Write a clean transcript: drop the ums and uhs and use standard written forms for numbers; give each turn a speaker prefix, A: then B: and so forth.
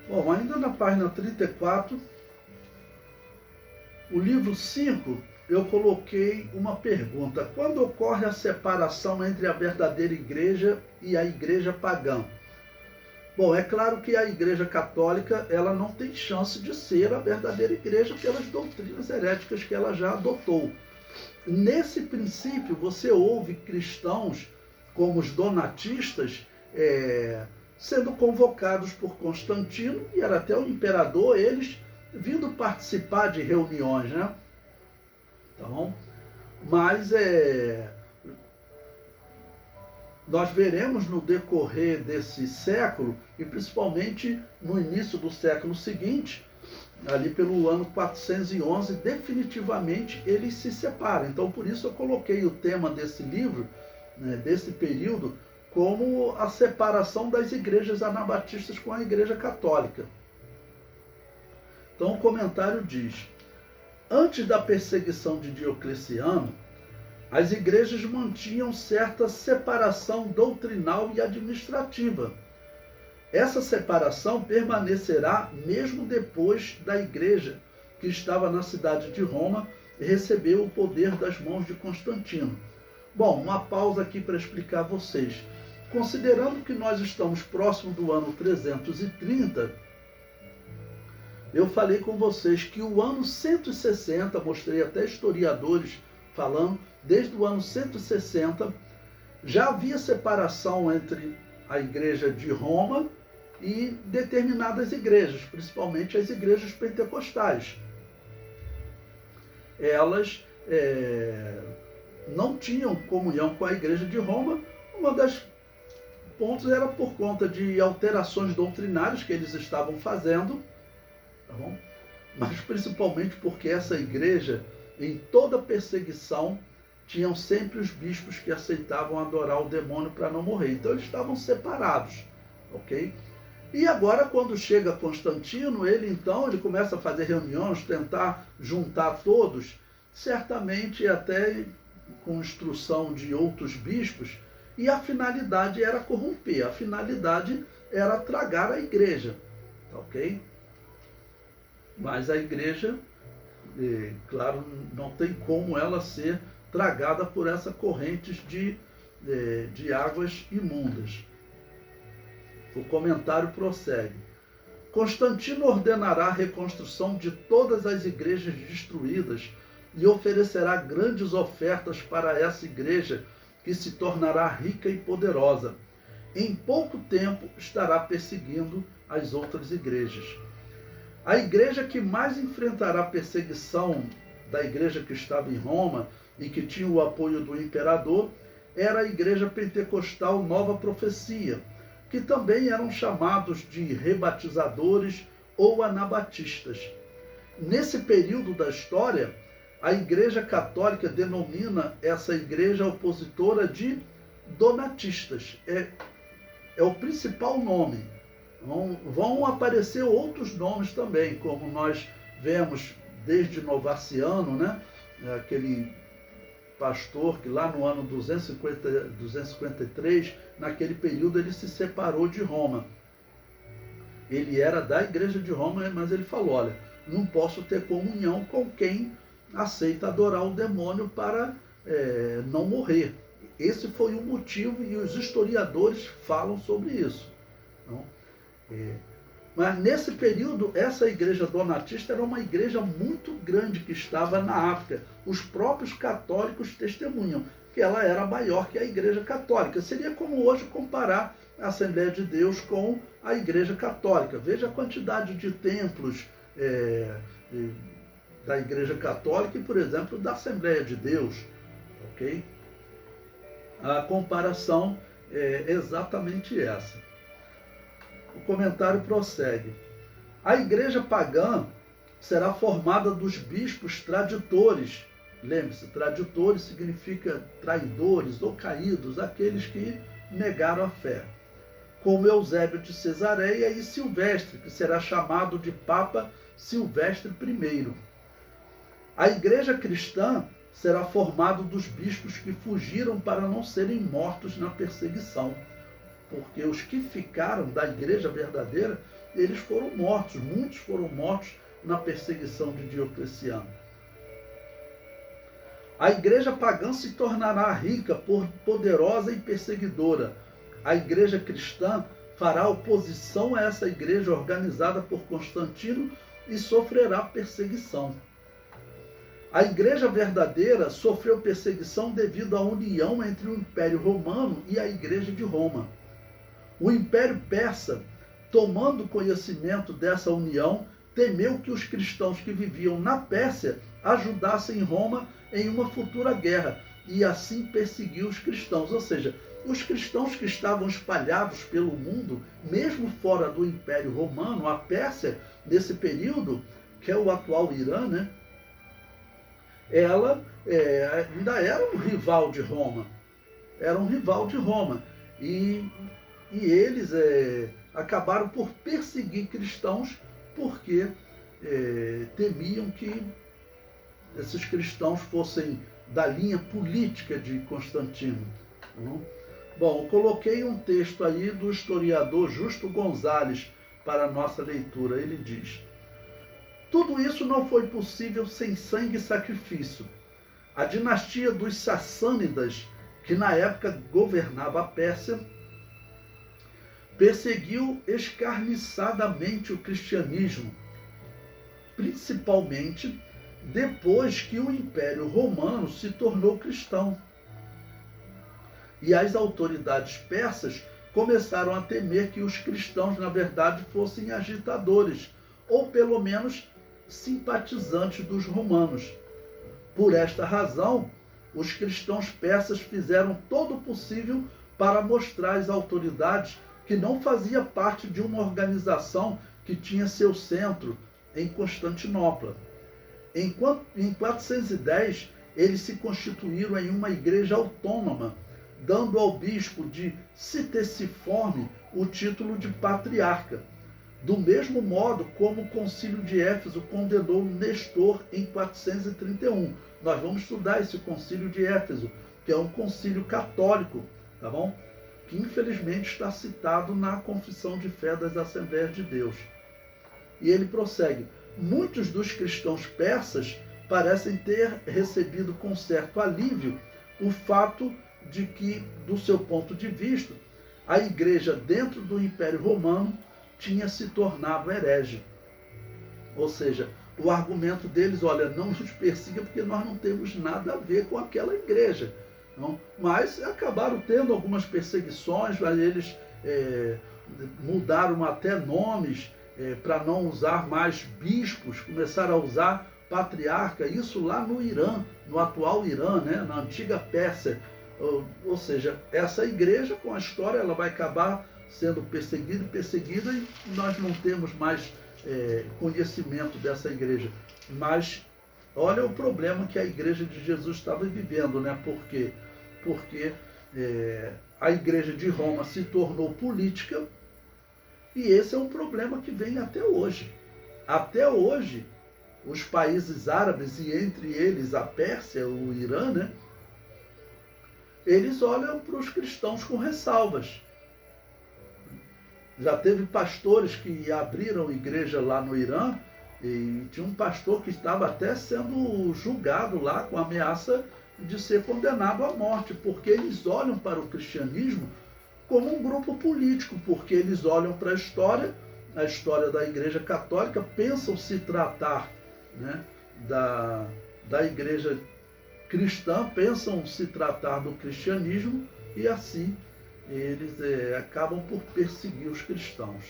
A: Bom, ainda na página 34, o livro 5, eu coloquei uma pergunta. Quando ocorre a separação entre a verdadeira igreja e a igreja pagã? Bom, é claro que a Igreja Católica ela não tem chance de ser a verdadeira igreja pelas doutrinas heréticas que ela já adotou. Nesse princípio, você ouve cristãos como os donatistas sendo convocados por Constantino, e era até o imperador, eles vindo participar de reuniões, né? Então, mas nós veremos no decorrer desse século, e principalmente no início do século seguinte, ali pelo ano 411, definitivamente eles se separam. Então, por isso eu coloquei o tema desse livro, né, desse período, como a separação das igrejas anabatistas com a Igreja Católica. Então, o comentário diz: antes da perseguição de Diocleciano, as igrejas mantinham certa separação doutrinal e administrativa. Essa separação permanecerá mesmo depois da igreja que estava na cidade de Roma e recebeu o poder das mãos de Constantino. Bom, uma pausa aqui para explicar a vocês. Considerando que nós estamos próximo do ano 330, eu falei com vocês que o ano 160, mostrei até historiadores falando, desde o ano 160, já havia separação entre a igreja de Roma e determinadas igrejas, principalmente as igrejas pentecostais. Elas não tinham comunhão com a igreja de Roma. Uma das pontos era por conta de alterações doutrinárias que eles estavam fazendo, tá bom? Mas principalmente porque essa igreja, em toda perseguição, tinham sempre os bispos que aceitavam adorar o demônio para não morrer. Então eles estavam separados, ok? E agora, quando chega Constantino, ele começa a fazer reuniões, tentar juntar todos, certamente até com instrução de outros bispos, e a finalidade era corromper, a finalidade era tragar a igreja, ok? Mas a igreja, claro, não tem como ela ser tragada por essas correntes de águas imundas. O comentário prossegue. Constantino ordenará a reconstrução de todas as igrejas destruídas e oferecerá grandes ofertas para essa igreja, que se tornará rica e poderosa. Em pouco tempo estará perseguindo as outras igrejas. A igreja que mais enfrentará a perseguição da igreja que estava em Roma e que tinha o apoio do imperador era a igreja pentecostal Nova Profecia, que também eram chamados de rebatizadores ou anabatistas. Nesse período da história, a Igreja Católica denomina essa igreja opositora de donatistas. É o principal nome. Vão aparecer outros nomes também, como nós vemos desde Novaciano, né? Aquele pastor que lá no ano 253, naquele período ele se separou de Roma. Ele era da igreja de Roma, mas ele falou, olha, não posso ter comunhão com quem aceita adorar o demônio para não morrer. Esse foi o motivo e os historiadores falam sobre isso. Então, mas nesse período, essa igreja donatista era uma igreja muito grande que estava na África. Os próprios católicos testemunham que ela era maior que a igreja católica. Seria como hoje comparar a Assembleia de Deus com a igreja católica. Veja a quantidade de templos da igreja católica e, por exemplo, da Assembleia de Deus. Ok? A comparação é exatamente essa. O comentário prossegue. A igreja pagã será formada dos bispos traditores. Lembre-se, traditores significa traidores ou caídos, aqueles que negaram a fé. Como Eusébio de Cesareia e Silvestre, que será chamado de Papa Silvestre I. A igreja cristã será formada dos bispos que fugiram para não serem mortos na perseguição. porque os que ficaram da igreja verdadeira, eles foram mortos, muitos foram mortos na perseguição de Diocleciano. A igreja pagã se tornará rica, poderosa e perseguidora. A igreja cristã fará oposição a essa igreja organizada por Constantino e sofrerá perseguição. A igreja verdadeira sofreu perseguição devido à união entre o Império Romano e a Igreja de Roma. O Império Persa, tomando conhecimento dessa união, temeu que os cristãos que viviam na Pérsia ajudassem Roma em uma futura guerra e assim perseguiu os cristãos. Ou seja, os cristãos que estavam espalhados pelo mundo, mesmo fora do Império Romano, a Pérsia, nesse período, que é o atual Irã, né? Ela ainda era um rival de Roma. Era um rival de Roma. E eles acabaram por perseguir cristãos porque temiam que esses cristãos fossem da linha política de Constantino. Bom, coloquei um texto aí do historiador Justo Gonzalez para a nossa leitura. Ele diz: tudo isso não foi possível sem sangue e sacrifício. A dinastia dos Sassânidas, que na época governava a Pérsia, perseguiu escarniçadamente o cristianismo, principalmente depois que o Império Romano se tornou cristão. E as autoridades persas começaram a temer que os cristãos, na verdade, fossem agitadores, ou pelo menos simpatizantes dos romanos. Por esta razão, os cristãos persas fizeram todo o possível para mostrar às autoridades que não fazia parte de uma organização que tinha seu centro em Constantinopla. Em 410, eles se constituíram em uma igreja autônoma, dando ao bispo de Ctesiforme o título de patriarca, do mesmo modo como o concílio de Éfeso condenou Nestor em 431. Nós vamos estudar esse concílio de Éfeso, que é um concílio católico, tá bom? Que infelizmente está citado na Confissão de Fé das Assembleias de Deus. E ele prossegue: muitos dos cristãos persas parecem ter recebido com certo alívio o fato de que, do seu ponto de vista, a igreja dentro do Império Romano tinha se tornado herege. Ou seja, o argumento deles: olha, não nos persiga porque nós não temos nada a ver com aquela igreja. Não? Mas acabaram tendo algumas perseguições, mas eles mudaram até nomes para não usar mais bispos, começaram a usar patriarca, isso lá no Irã, no atual Irã, né? Na antiga Pérsia. Ou seja, essa igreja, com a história, ela vai acabar sendo perseguida e nós não temos mais conhecimento dessa igreja. Mas olha o problema que a igreja de Jesus estava vivendo, né? Por quê? Porque a igreja de Roma se tornou política e esse é um problema que vem até hoje. Até hoje, os países árabes, e entre eles a Pérsia, o Irã, né? Eles olham para os cristãos com ressalvas. Já teve pastores que abriram igreja lá no Irã e tinha um pastor que estava até sendo julgado lá com ameaça de ser condenado à morte, porque eles olham para o cristianismo como um grupo político, porque eles olham para a história da Igreja Católica, pensam se tratar, né, da Igreja cristã, pensam se tratar do cristianismo e assim eles acabam por perseguir os cristãos.